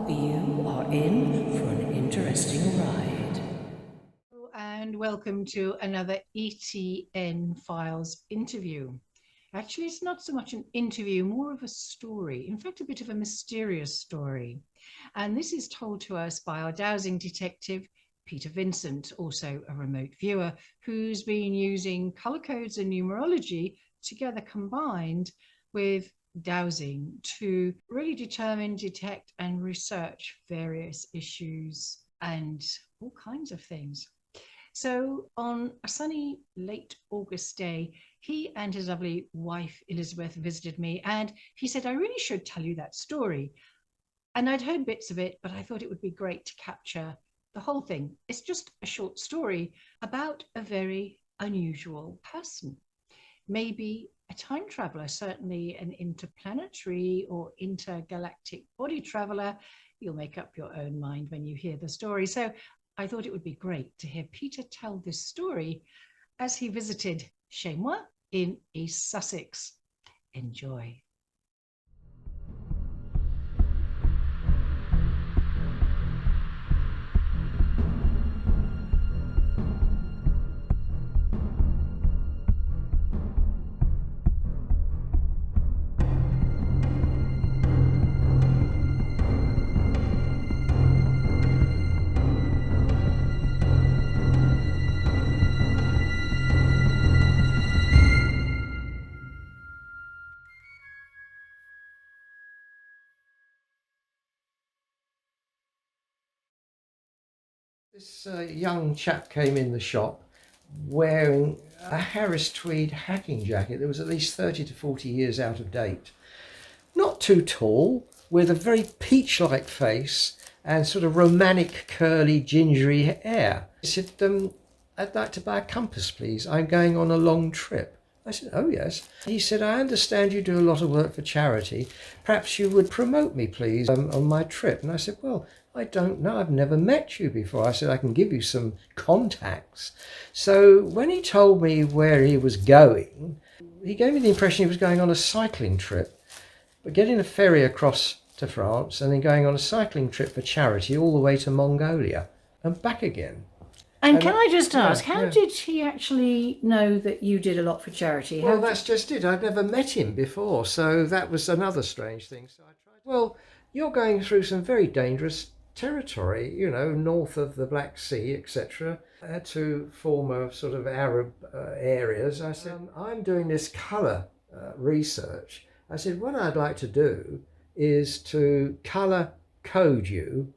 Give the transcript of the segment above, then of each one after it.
You are in for an interesting ride. And welcome to another ETN Files interview. Actually, it's not so much an interview, more of a story. In fact, a bit of a mysterious story. And this is told to us by our Dowsing Detective, Peter Vincent, also a remote viewer, who's been using colour codes and numerology together combined with dowsing to really determine, detect, and research various issues and all kinds of things. So on a sunny late August day, he and his lovely wife Elizabeth visited me, and he said, I really should tell you that story. And I'd heard bits of it, but I thought it would be great to capture the whole thing. It's just a short story about a very unusual person. Maybe a time traveler, certainly an interplanetary or intergalactic body traveler. You'll make up your own mind when you hear the story. So I thought it would be great to hear Peter tell this story as he visited Chez Moi in East Sussex. Enjoy. This young chap came in the shop wearing a Harris Tweed hacking jacket that was at least 30 to 40 years out of date. Not too tall, with a very peach-like face and sort of romantic, curly, gingery hair. He said, I'd like to buy a compass, please. I'm going on a long trip. I said, oh, yes. He said, I understand you do a lot of work for charity. Perhaps you would promote me, please, on my trip. And I said, well, I don't know. I've never met you before. I said, I can give you some contacts. So when he told me where he was going, he gave me the impression he was going on a cycling trip. But getting a ferry across to France and then going on a cycling trip for charity all the way to Mongolia and back again. And can I just ask, how did he actually know that you did a lot for charity? Well, that's just it. I'd never met him before, so that was another strange thing. So I tried. Well, you're going through some very dangerous territory, you know, north of the Black Sea, etc., to former sort of Arab areas. I said, I'm doing this colour research. I said, what I'd like to do is to colour code you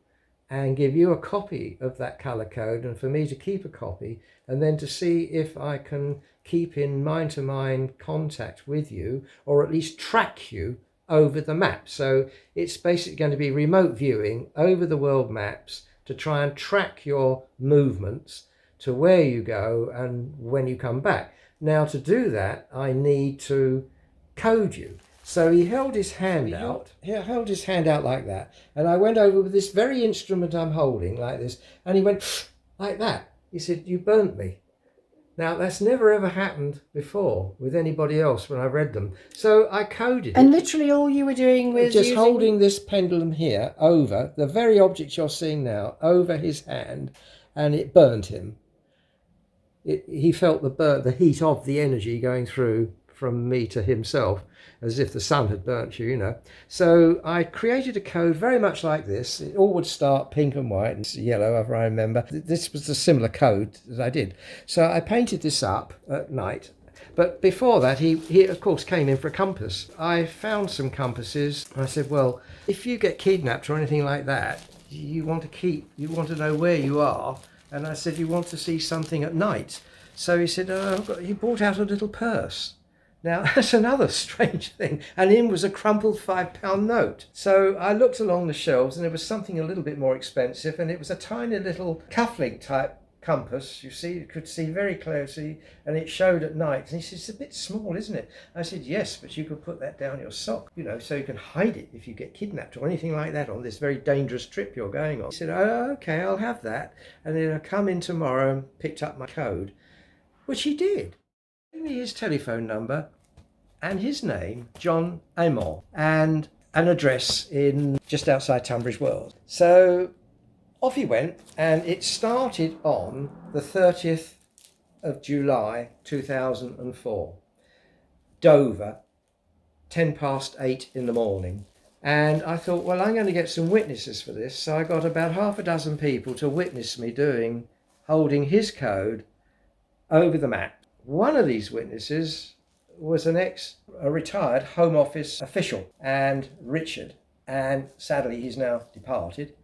and give you a copy of that colour code and for me to keep a copy and then to see if I can keep in mind-to-mind contact with you or at least track you over the map. So it's basically going to be remote viewing over the world maps to try and track your movements to where you go and when you come back. Now to do that, I need to code you. So he held his hand out. He held his hand out like that. And I went over with this very instrument I'm holding like this. And he went like that. He said, you burnt me. Now, that's never ever happened before with anybody else when I read them. So I coded it. And literally all you were doing was just holding this pendulum here over, the very object you're seeing now, over his hand. And it burnt him. He felt the heat of the energy going through from me to himself, as if the sun had burnt you, you know. So I created a code very much like this. It all would start pink and white and yellow, if I remember. This was a similar code that I did. So I painted this up at night. But before that, he of course came in for a compass. I found some compasses. I said, well, if you get kidnapped or anything like that, you want to know where you are. And I said, you want to see something at night. So he said, he brought out a little purse. Now, that's another strange thing. And in was a crumpled £5 note. So I looked along the shelves and there was something a little bit more expensive, and it was a tiny little cufflink type compass. You could see very closely, and it showed at night. And he said, it's a bit small, isn't it? I said, yes, but you could put that down your sock, you know, so you can hide it if you get kidnapped or anything like that on this very dangerous trip you're going on. He said, oh, okay, I'll have that. And then I'll come in tomorrow and picked up my code, which he did. He gave me his telephone number and his name, John Amor. And an address in just outside Tunbridge Wells. So off he went, and it started on the 30th of July 2004. Dover, 8:10 in the morning. And I thought, well, I'm going to get some witnesses for this. So I got about half a dozen people to witness me holding his code over the map. One of these witnesses was a retired Home Office official, and Richard. And sadly, he's now departed,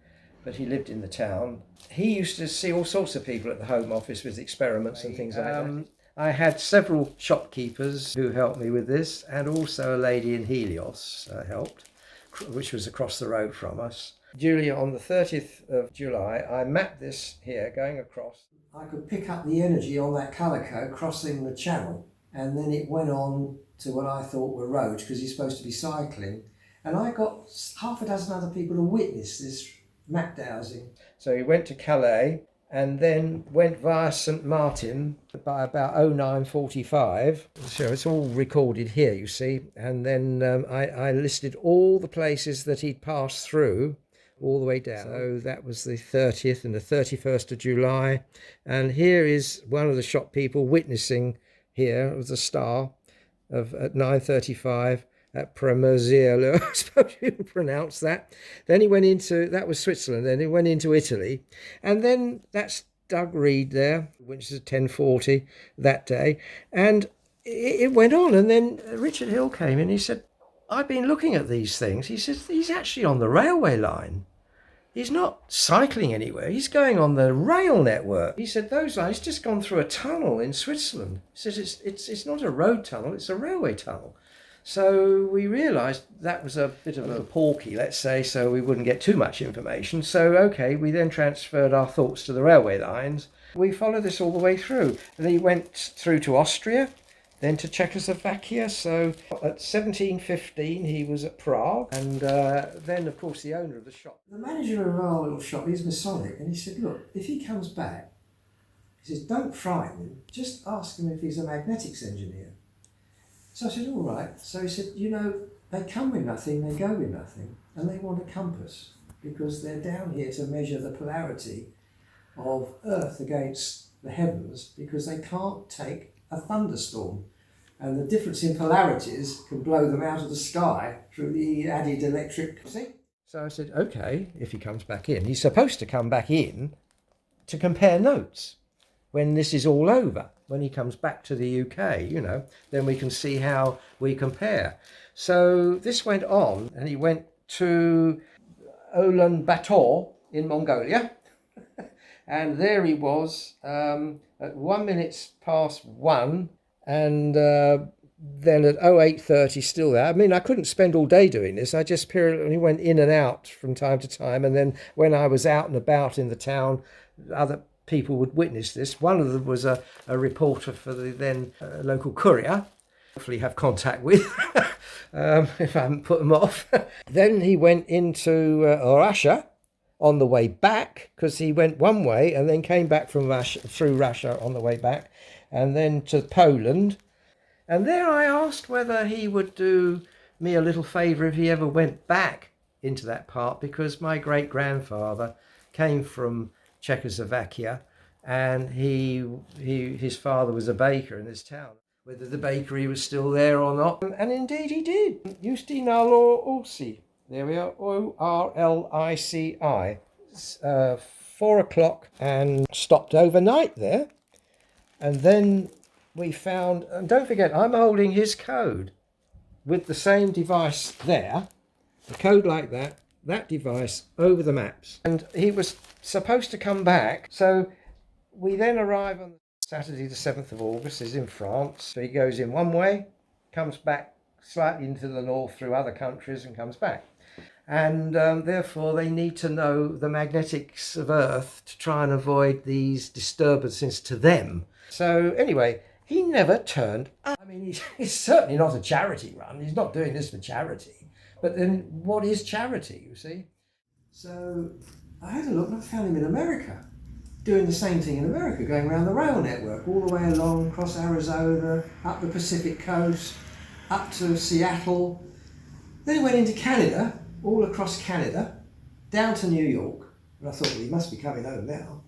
but he lived in the town. He used to see all sorts of people at the Home Office with experiments and things like that. I had several shopkeepers who helped me with this, and also a lady in Helios helped, which was across the road from us. Julia, on the 30th of July, I mapped this here going across. I could pick up the energy on that calico crossing the channel, and then it went on to what I thought were roads, because he's supposed to be cycling. And I got half a dozen other people to witness this map dowsing. So he went to Calais and then went via St Martin by about 09:45. So it's all recorded here, you see. And then I listed all the places that he'd passed through all the way down. So that was the 30th and the 31st of July. And here is one of the shop people witnessing here of the star at 9:35 at Premerzier, I suppose you would pronounce that. Then he went into, that was Switzerland, then he went into Italy. And then that's Doug Reed there, which is 10:40 that day. And it went on. And then Richard Hill came in, he said, I've been looking at these things. He says, he's actually on the railway line. He's not cycling anywhere. He's going on the rail network. He said, those lines just gone through a tunnel in Switzerland. He says, it's not a road tunnel, it's a railway tunnel. So we realised that was a bit of a porky, let's say, so we wouldn't get too much information. So, okay, we then transferred our thoughts to the railway lines. We followed this all the way through. And he went through to Austria, then to Czechoslovakia. So at 17:15 he was at Prague. And then, of course, the owner of the shop. The manager of our little shop, he's Masonic, and he said, look, if he comes back, he says, don't frighten him, just ask him if he's a magnetics engineer. So I said, all right. So he said, you know, they come with nothing, they go with nothing, and they want a compass because they're down here to measure the polarity of Earth against the heavens because they can't take a thunderstorm. And the difference in polarities can blow them out of the sky through the added electric. See? So I said, okay, if he comes back in, he's supposed to come back in to compare notes when this is all over. When he comes back to the UK, you know, then we can see how we compare. So this went on, and he went to Ulaanbaatar in Mongolia, and there he was at 1:01, and then at 08:30 still there. I mean, I couldn't spend all day doing this. I just periodically went in and out from time to time, and then when I was out and about in the town, other people would witness this. One of them was a reporter for the then local courier, hopefully have contact with, if I haven't put them off. Then he went into Russia on the way back, because he went one way and then came back from Russia, through Russia on the way back, and then to Poland. And there I asked whether he would do me a little favour if he ever went back into that part, because my great-grandfather came from Czechoslovakia, and his father was a baker in this town. Whether the bakery was still there or not, and indeed he did. Justinalorlici, there we are, Orlici. 4 o'clock, and stopped overnight there. And then we found, and don't forget, I'm holding his code with the same device there, the code like that device over the maps. And he was supposed to come back. So we then arrive on Saturday the 7th of August, is in France. So he goes in one way, comes back slightly into the north through other countries and comes back. And therefore they need to know the magnetics of Earth to try and avoid these disturbances to them. So anyway, he never turned up. I mean, he's certainly not a charity run. He's not doing this for charity. But then what is charity, you see? So I had a look and I found him in America, doing the same thing in America, going around the rail network, all the way along, across Arizona, up the Pacific coast, up to Seattle, Then it went into Canada, all across Canada, down to New York. And I thought, well, he must be coming home now.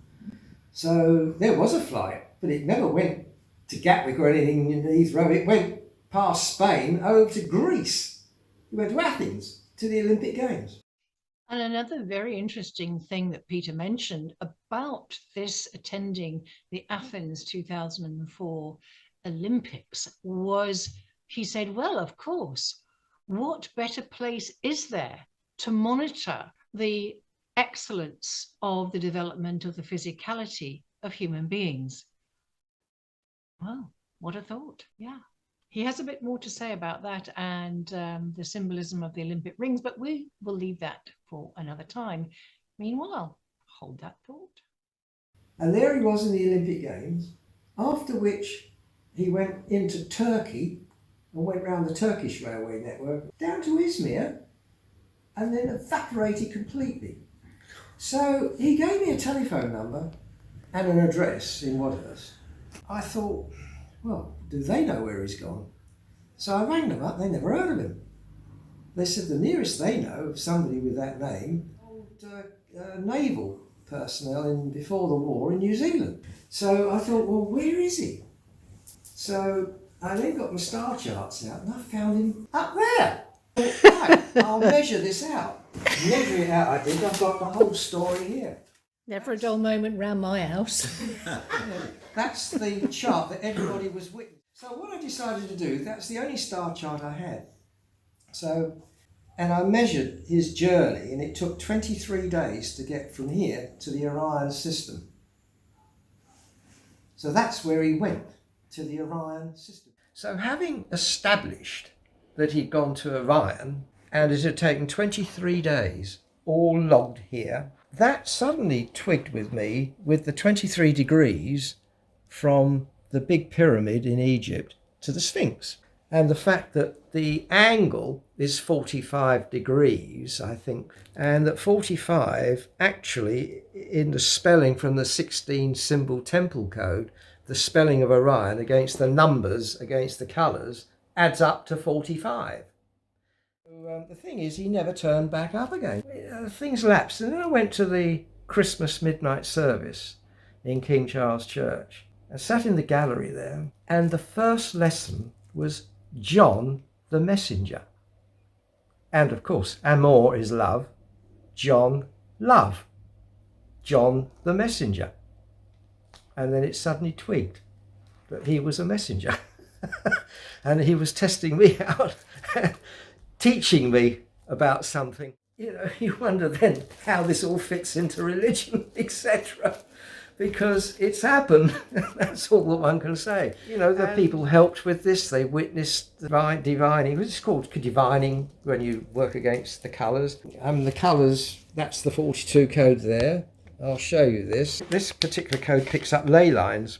So there was a flight, but it never went to Gatwick or anything in Heathrow. It went past Spain over to Greece. It went to Athens, to the Olympic Games. And another very interesting thing that Peter mentioned about this attending the Athens 2004 Olympics was, he said, well, of course, what better place is there to monitor the excellence of the development of the physicality of human beings? Well, what a thought. Yeah. He has a bit more to say about that and the symbolism of the Olympic rings, but we will leave that for another time. Meanwhile, hold that thought. And there he was in the Olympic Games, after which he went into Turkey and went round the Turkish railway network down to Izmir and then evaporated completely. So he gave me a telephone number and an address in Wadhurst. I thought, well, do they know where he's gone? So I rang them up, they never heard of him. They said the nearest they know of somebody with that name, old naval personnel before the war in New Zealand. So I thought, well, where is he? So I then got my star charts out and I found him up there. Right, I'll measure this out. Measure it out I did, I've got the whole story here. Never a dull moment round my house. That's the chart that everybody was witnessing. So what I decided to do, that's the only star chart I had. So, and I measured his journey and it took 23 days to get from here to the Orion system. So that's where he went, to the Orion system. So having established that he'd gone to Orion and it had taken 23 days, all logged here, that suddenly twigged with me with the 23 degrees from the big pyramid in Egypt to the Sphinx. And the fact that the angle is 45 degrees, I think, and that 45 actually, in the spelling from the 16 symbol temple code, the spelling of Orion against the numbers, against the colours, adds up to 45. The thing is, he never turned back up again. Things lapsed, and then I went to the Christmas midnight service in King Charles Church. I sat in the gallery there, and the first lesson was John the Messenger. And of course, Amor is love, John, love, John the Messenger. And then it suddenly twigged that he was a messenger. And he was testing me out, teaching me about something. You know, you wonder then how this all fits into religion, etc. Because it's happened. That's all that one can say. You know, the people helped with this. They witnessed divining. It's called divining when you work against the colours. The colours, that's the 42 code there. I'll show you this. This particular code picks up ley lines.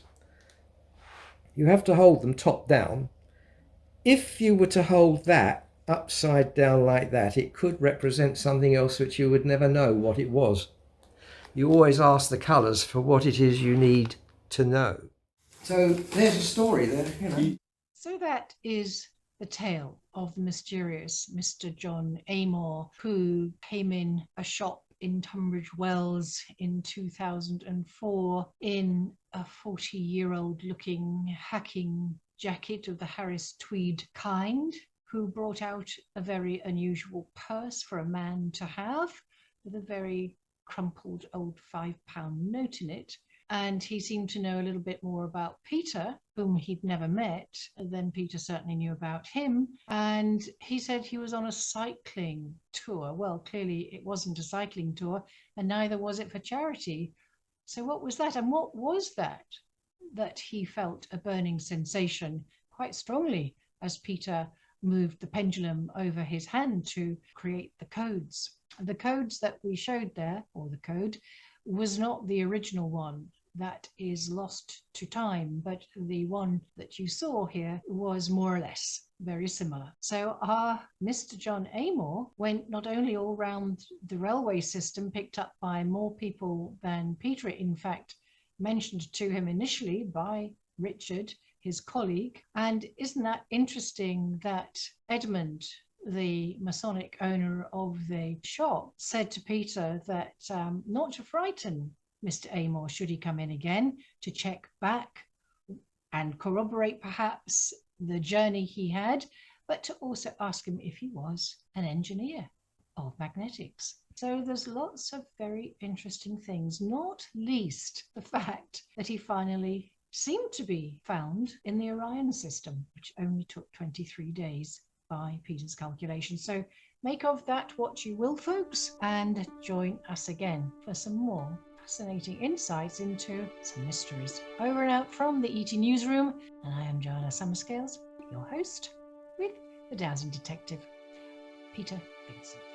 You have to hold them top down. If you were to hold that upside down like that, it could represent something else which you would never know what it was. You always ask the colours for what it is you need to know. So there's a story there, you know. So that is the tale of the mysterious Mr. John Amor, who came in a shop in Tunbridge Wells in 2004 in a 40-year-old looking hacking jacket of the Harris Tweed kind, who brought out a very unusual purse for a man to have with a very crumpled old £5 note in it. And he seemed to know a little bit more about Peter, whom he'd never met, than Peter certainly knew about him. And he said he was on a cycling tour. Well, clearly it wasn't a cycling tour, and neither was it for charity. So what was that? And what was that he felt a burning sensation quite strongly as Peter moved the pendulum over his hand to create the codes. The codes that we showed there, or the code, was not the original one. That is lost to time, but the one that you saw here was more or less very similar. So our Mr. John Amor went not only all round the railway system, picked up by more people than Peter, in fact, mentioned to him initially by Richard, his colleague. And isn't that interesting that Edmund, the Masonic owner of the shop, said to Peter that not to frighten Mr. Amor should he come in again, to check back and corroborate perhaps the journey he had, but to also ask him if he was an engineer of magnetics. So there's lots of very interesting things, not least the fact that he finally seemed to be found in the Orion system, which only took 23 days by Peter's calculation. So make of that what you will, folks, and join us again for some more fascinating insights into some mysteries. Over and out from the ET Newsroom, and I am Johanna Summerscales, your host, with the Dowsing Detective, Peter Vincent.